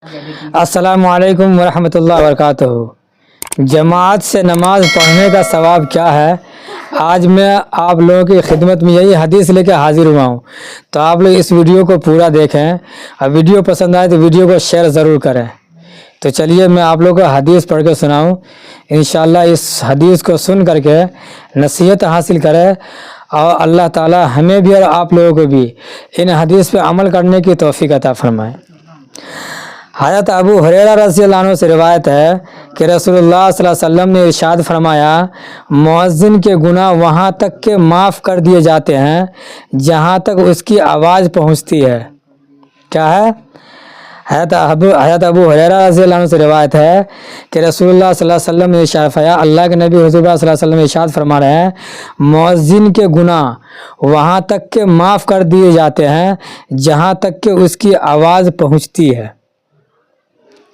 السلام علیکم ورحمۃ اللہ وبرکاتہ۔ جماعت سے نماز پڑھنے کا ثواب کیا ہے؟ آج میں آپ لوگوں کی خدمت میں یہی حدیث لے کے حاضر ہوا ہوں، تو آپ لوگ اس ویڈیو کو پورا دیکھیں اور ویڈیو پسند آئے تو ویڈیو کو شیئر ضرور کریں۔ تو چلیے میں آپ لوگوں کو حدیث پڑھ کے سناؤں، انشاءاللہ اس حدیث کو سن کر کے نصیحت حاصل کریں اور اللہ تعالی ہمیں بھی اور آپ لوگوں کو بھی ان حدیث پہ عمل کرنے کی توفیق عطا فرمائے۔ حضرت ابو ہریرہ رضی اللہ عنہ سے روایت ہے کہ رسول اللہ صلی اللہ علیہ وسلم نے ارشاد فرمایا، مؤذن کے گناہ وہاں تک کے معاف کر دیے جاتے ہیں جہاں تک اس کی آواز پہنچتی ہے۔ کیا ہے؟ حضرت ابو ہریرہ رضی اللہ عنہ سے روایت ہے کہ رسول اللہ صلی اللہ علیہ وسلم نے ارشاد فرمایا، اللہ کے نبی حضور صلی اللہ علیہ وسلم ارشاد فرما رہے ہیں، مؤذن کے گناہ وہاں تک کے معاف کر دیے جاتے ہیں جہاں تک کہ اس کی آواز پہنچتی ہے۔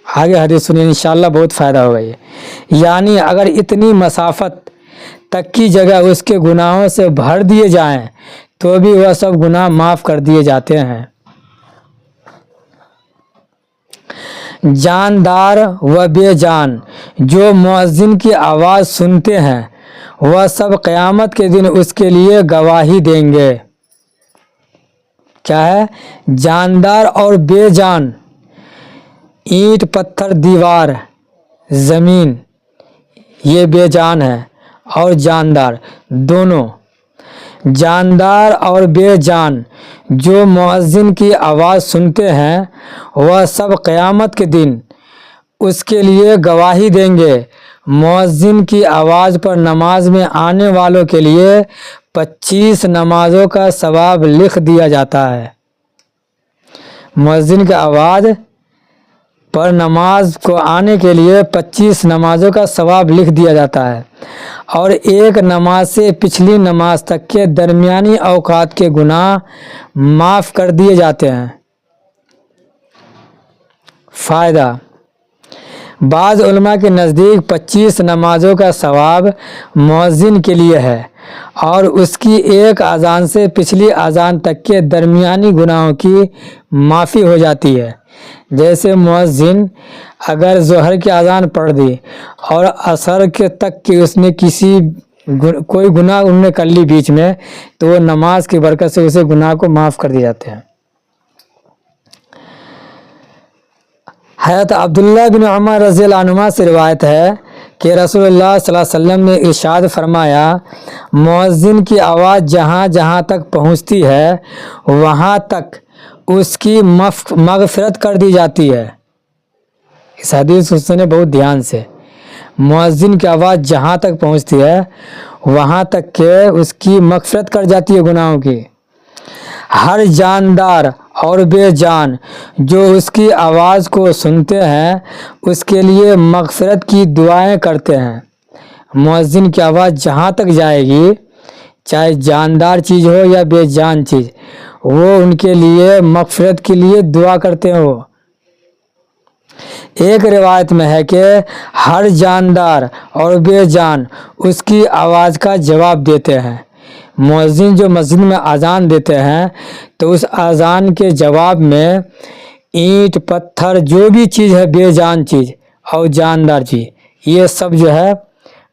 آگے حدیث سنیے، انشاءاللہ بہت فائدہ ہوگا یہ۔ یعنی اگر اتنی مسافت تک کی جگہ اس کے گناہوں سے بھر دیے جائیں تو بھی وہ سب گناہ معاف کر دیے جاتے ہیں۔ جاندار و بے جان جو مؤذن کی آواز سنتے ہیں وہ سب قیامت کے دن اس کے لیے گواہی دیں گے۔ کیا ہے؟ جاندار اور بے جان، اینٹ پتھر دیوار زمین یہ بے جان ہے، اور جاندار دونوں۔ جاندار اور بے جان جو مؤذن کی آواز سنتے ہیں وہ سب قیامت کے دن اس کے لیے گواہی دیں گے۔ مؤذن کی آواز پر نماز میں آنے والوں کے لیے 25 نمازوں کا ثواب لکھ دیا جاتا ہے۔ مؤذن کی آواز پر نماز کو آنے کے لیے 25 نمازوں کا ثواب لکھ دیا جاتا ہے، اور ایک نماز سے پچھلی نماز تک کے درمیانی اوقات کے گناہ معاف کر دیے جاتے ہیں۔ فائدہ: بعض علماء کے نزدیک 25 نمازوں کا ثواب مؤذن کے لیے ہے اور اس کی ایک اذان سے پچھلی اذان تک کے درمیانی گناہوں کی معافی ہو جاتی ہے۔ جیسے مؤذن اگر ظہر کی اذان پڑھ دی اور عصر کے تک کہ اس نے کوئی گناہ ان نے کر لی بیچ میں، تو وہ نماز کی برکت سے اسے گناہ کو معاف کر دیے جاتے ہیں۔ حضرت عبداللہ بن عمر رضی اللہ عنہما سے روایت ہے کہ رسول اللہ صلی اللہ علیہ وسلم نے ارشاد فرمایا، مؤذن کی آواز جہاں جہاں تک پہنچتی ہے وہاں تک اس کی مغفرت کر دی جاتی ہے۔ اس حدیث کو سنیں بہت دھیان سے۔ مؤذن کی آواز جہاں تک پہنچتی ہے وہاں تک کہ اس کی مغفرت کر جاتی ہے گناہوں کی۔ ہر جاندار اور بے جان جو اس کی آواز کو سنتے ہیں اس کے لیے مغفرت کی دعائیں کرتے ہیں۔ مؤذن کی آواز جہاں تک جائے گی، چاہے جاندار چیز ہو یا بے جان چیز، وہ ان کے لیے مغفرت کے لیے دعا کرتے ہو۔ ایک روایت میں ہے کہ ہر جاندار اور بے جان اس کی آواز کا جواب دیتے ہیں۔ مؤذن جو مسجد میں اذان دیتے ہیں تو اس اذان کے جواب میں اینٹ پتھر جو بھی چیز ہے بے جان چیز اور جاندار چیز، یہ سب جو ہے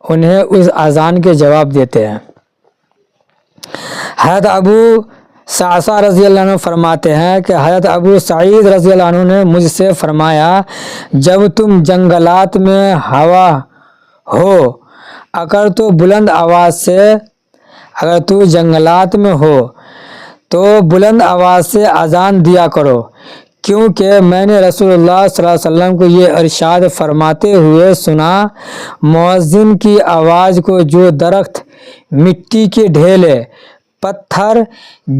انہیں اس اذان کے جواب دیتے ہیں۔ حضرت ابو صعصع رضی اللہ عنہ فرماتے ہیں کہ حضرت ابو سعید رضی اللہ عنہ نے مجھ سے فرمایا، جب تم جنگلات میں ہوا ہو اگر تو بلند آواز سے اگر تو جنگلات میں ہو تو بلند آواز سے اذان دیا کرو، کیونکہ میں نے رسول اللہ صلی اللہ علیہ وسلم کو یہ ارشاد فرماتے ہوئے سنا، مؤذن کی آواز کو جو درخت، مٹی کے ڈھیلے، پتھر،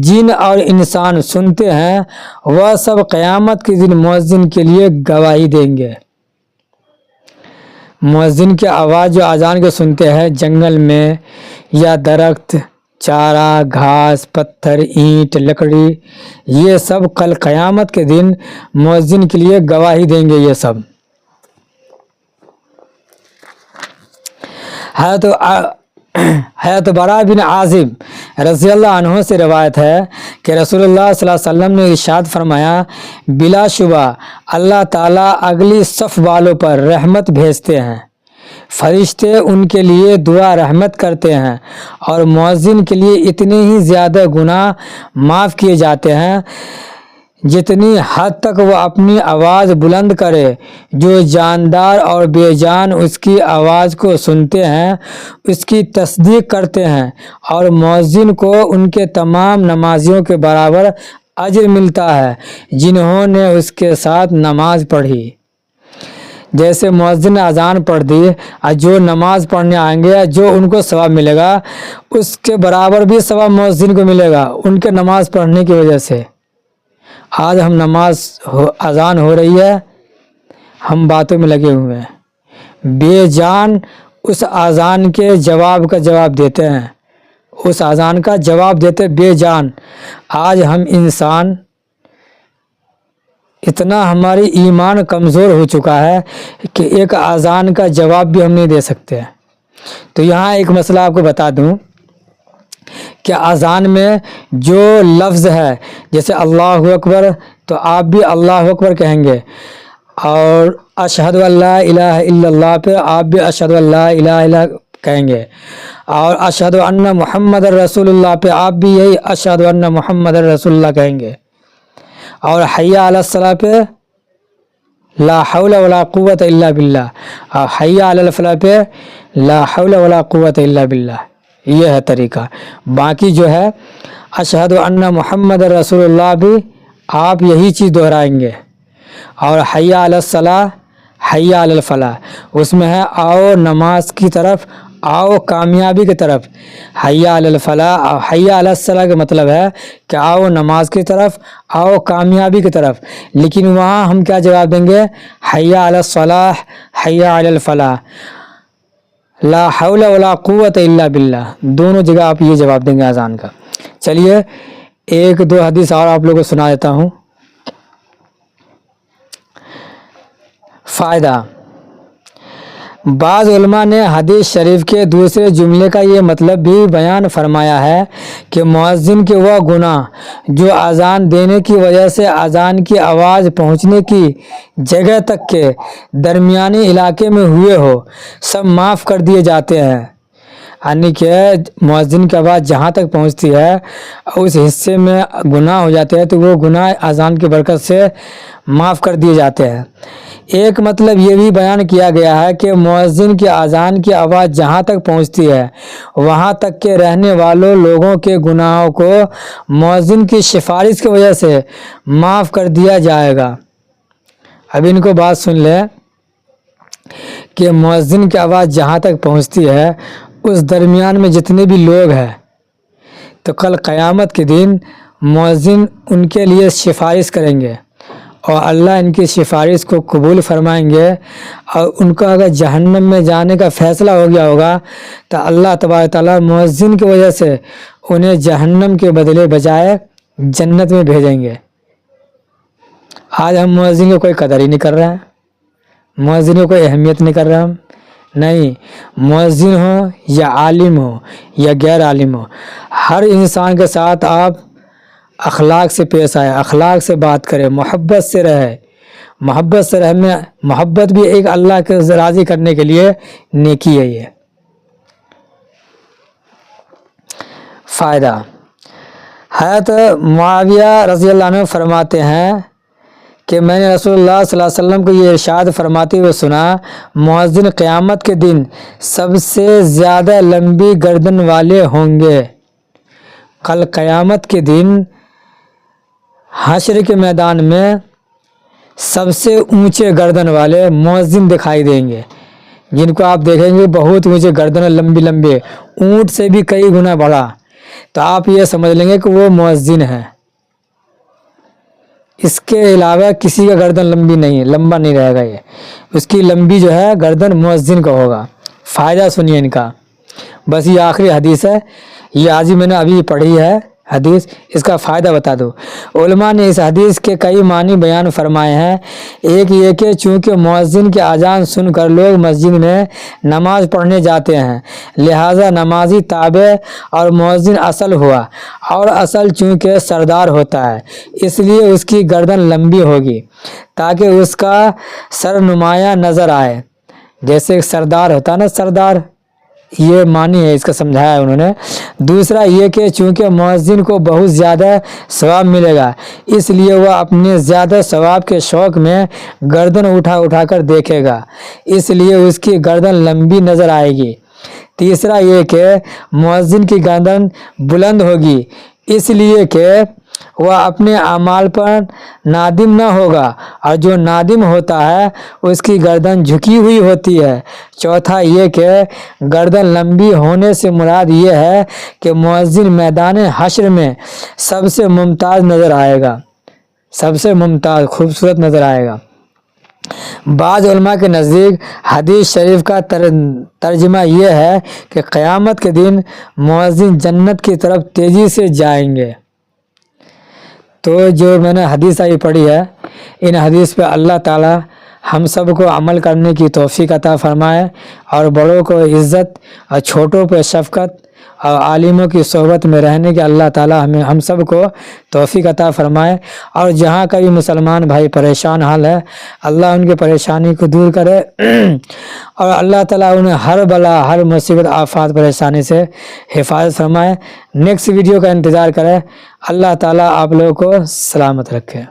جن اور انسان سنتے ہیں وہ سب قیامت کے دن مؤذن کے لیے گواہی دیں گے۔ مؤذن کی آواز جو اذان کے سنتے ہیں جنگل میں یا درخت، چارہ، گھاس، پتھر، اینٹ، لکڑی، یہ سب کل قیامت کے دن مؤذن کے لیے گواہی دیں گے۔ یہ سب حضرت برا بن عازب رضی اللہ عنہ سے روایت ہے کہ رسول اللہ صلی اللہ علیہ وسلم نے ارشاد فرمایا، بلا شبہ اللہ تعالیٰ اگلی صف والوں پر رحمت بھیجتے ہیں، فرشتے ان کے لیے دعا رحمت کرتے ہیں، اور مؤذن کے لیے اتنے ہی زیادہ گناہ معاف کیے جاتے ہیں جتنی حد تک وہ اپنی آواز بلند کرے۔ جو جاندار اور بے جان اس کی آواز کو سنتے ہیں اس کی تصدیق کرتے ہیں، اور مؤذن کو ان کے تمام نمازیوں کے برابر اجر ملتا ہے جنہوں نے اس کے ساتھ نماز پڑھی۔ جیسے مؤذن نے اذان پڑھ دی، اور جو نماز پڑھنے آئیں گے جو ان کو ثواب ملے گا اس کے برابر بھی ثواب مؤذن کو ملے گا ان کے نماز پڑھنے کی وجہ سے۔ آج ہم اذان ہو رہی ہے، ہم باتوں میں لگے ہوئے ہیں، بے جان اس اذان کے جواب کا جواب دیتے ہیں، اس اذان کا جواب دیتے بے جان۔ آج ہم انسان اتنا ہماری ایمان کمزور ہو چکا ہے کہ ایک اذان کا جواب بھی ہم نہیں دے سکتے۔ تو یہاں ایک مسئلہ آپ کو بتا دوں کہ اذان میں جو لفظ ہے، جیسے اللہ اکبر تو آپ بھی اللہ اکبر کہیں گے، اور اشہد ان لا الہ الا اللہ پہ آپ بھی اشہد ان لا الہ الا کہیں گے، اور اشہد ان محمد رسول اللہ پہ آپ بھی یہی اشہد ان محمد رسول اللہ کہیں گے، اور حی علی الصلاۃ پہ لا حول ولا قوت الا باللہ، اور حی علی الفلاح پہ لا حول ولا قوت الا باللہ۔ یہ ہے طریقہ۔ باقی جو ہے اشہد ان محمد رسول اللہ بھی آپ یہی چیز دہرائیں گے، اور حی علی الصلاۃ حی علی الفلاح اس میں ہے آؤ نماز کی طرف، آؤ کامیابی کی طرف۔ حی علی الفلاح اور حی علی الصلاح کا مطلب ہے کہ آؤ نماز کی طرف، آؤ کامیابی کی طرف، لیکن وہاں ہم کیا جواب دیں گے؟ حی علی الصلاح حی علی الفلاح لا حول ولا قوت الا باللہ، دونوں جگہ آپ یہ جواب دیں گے اذان کا۔ چلیے ایک دو حدیث اور آپ لوگوں کو سنا دیتا ہوں۔ فائدہ، بعض علماء نے حدیث شریف کے دوسرے جملے کا یہ مطلب بھی بیان فرمایا ہے کہ مؤذن کے وہ گناہ جو اذان دینے کی وجہ سے اذان کی آواز پہنچنے کی جگہ تک کے درمیانی علاقے میں ہوئے ہو سب معاف کر دیے جاتے ہیں۔ یعنی کہ مؤذن کی آواز جہاں تک پہنچتی ہے اس حصے میں گناہ ہو جاتے ہیں تو وہ گناہ اذان کی برکت سے معاف کر دیے جاتے ہیں۔ ایک مطلب یہ بھی بیان کیا گیا ہے کہ مؤذن کی اذان کی آواز جہاں تک پہنچتی ہے وہاں تک کے رہنے والوں لوگوں کے گناہوں کو مؤذن کی سفارش کی وجہ سے معاف کر دیا جائے گا۔ اب ان کو بات سن لیں کہ مؤذن کی آواز جہاں تک پہنچتی ہے اس درمیان میں جتنے بھی لوگ ہیں تو کل قیامت کے دن مؤذن ان کے لیے سفارش کریں گے، اور اللہ ان کی سفارش کو قبول فرمائیں گے، اور ان کو اگر جہنم میں جانے کا فیصلہ ہو گیا ہوگا تو اللہ تبارک تعالیٰ مؤذن کی وجہ سے انہیں جہنم کے بدلے بجائے جنت میں بھیجیں گے۔ آج ہم مؤذن کو کوئی قدر ہی نہیں کر رہے ہیں، مؤذن کو کوئی اہمیت نہیں کر رہے ہم۔ نہیں، مؤذن ہو یا عالم ہو یا غیر عالم ہو، ہر انسان کے ساتھ آپ اخلاق سے پیش آئے، اخلاق سے بات کرے، محبت سے رہے۔ محبت سے رہنے، محبت بھی ایک اللہ کے راضی کرنے کے لیے نیکی ہے۔ یہ فائدہ، حضرت معاویہ رضی اللہ عنہ فرماتے ہیں کہ میں نے رسول اللہ صلی اللہ علیہ وسلم کو یہ ارشاد فرماتے ہوئے سنا، مؤذن قیامت کے دن سب سے زیادہ لمبی گردن والے ہوں گے۔ کل قیامت کے دن حشر کے میدان میں سب سے اونچے گردن والے مؤذن دکھائی دیں گے، جن کو آپ دیکھیں گے بہت اونچے گردن، لمبی لمبے، اونٹ سے بھی کئی گنا بڑا، تو آپ یہ سمجھ لیں گے کہ وہ مؤذن ہے۔ اس کے علاوہ کسی کا گردن لمبی نہیں ہے، لمبا نہیں رہے گا، یہ اس کی لمبی جو ہے گردن مؤذن کا ہوگا۔ فائدہ سنیے ان کا، بس یہ آخری حدیث ہے، یہ آج ہی میں نے ابھی پڑھی ہے۔ حدیث، اس کا فائدہ بتا دو۔ علماء نے اس حدیث کے کئی معنی بیان فرمائے ہیں۔ ایک یہ کہ چونکہ مؤذن کی اذان سن کر لوگ مسجد میں نماز پڑھنے جاتے ہیں، لہٰذا نمازی تابع اور مؤذن اصل ہوا، اور اصل چونکہ سردار ہوتا ہے اس لیے اس کی گردن لمبی ہوگی تاکہ اس کا سر نمایاں نظر آئے، جیسے سردار ہوتا ہے نا، سردار، یہ معنی ہے اس کا سمجھایا انہوں نے۔ دوسرا یہ کہ چونکہ مؤذن کو بہت زیادہ ثواب ملے گا اس لیے وہ اپنے زیادہ ثواب کے شوق میں گردن اٹھا اٹھا کر دیکھے گا، اس لیے اس کی گردن لمبی نظر آئے گی۔ تیسرا یہ کہ مؤذن کی گردن بلند ہوگی اس لیے کہ وہ اپنے اعمال پر نادم نہ ہوگا، اور جو نادم ہوتا ہے اس کی گردن جھکی ہوئی ہوتی ہے۔ چوتھا یہ کہ گردن لمبی ہونے سے مراد یہ ہے کہ مؤذن میدان حشر میں سب سے ممتاز نظر آئے گا، سب سے ممتاز، خوبصورت نظر آئے گا۔ بعض علماء کے نزدیک حدیث شریف کا ترجمہ یہ ہے کہ قیامت کے دن مؤذن جنت کی طرف تیزی سے جائیں گے۔ تو جو میں نے حدیث آئی پڑھی ہے، ان حدیث پہ اللہ تعالی ہم سب کو عمل کرنے کی توفیق عطا فرمائے، اور بڑوں کو عزت اور چھوٹوں پہ شفقت اور عالموں کی صحبت میں رہنے کے اللہ تعالی ہم سب کو توفیق عطا فرمائے۔ اور جہاں کئی مسلمان بھائی پریشان حال ہے، اللہ ان کی پریشانی کو دور کرے، اور اللہ تعالیٰ انہیں ہر بلا، ہر مصیبت، آفات، پریشانی سے حفاظت فرمائے۔ نیکسٹ ویڈیو کا انتظار کرے۔ اللہ تعالیٰ آپ لوگوں کو سلامت رکھے۔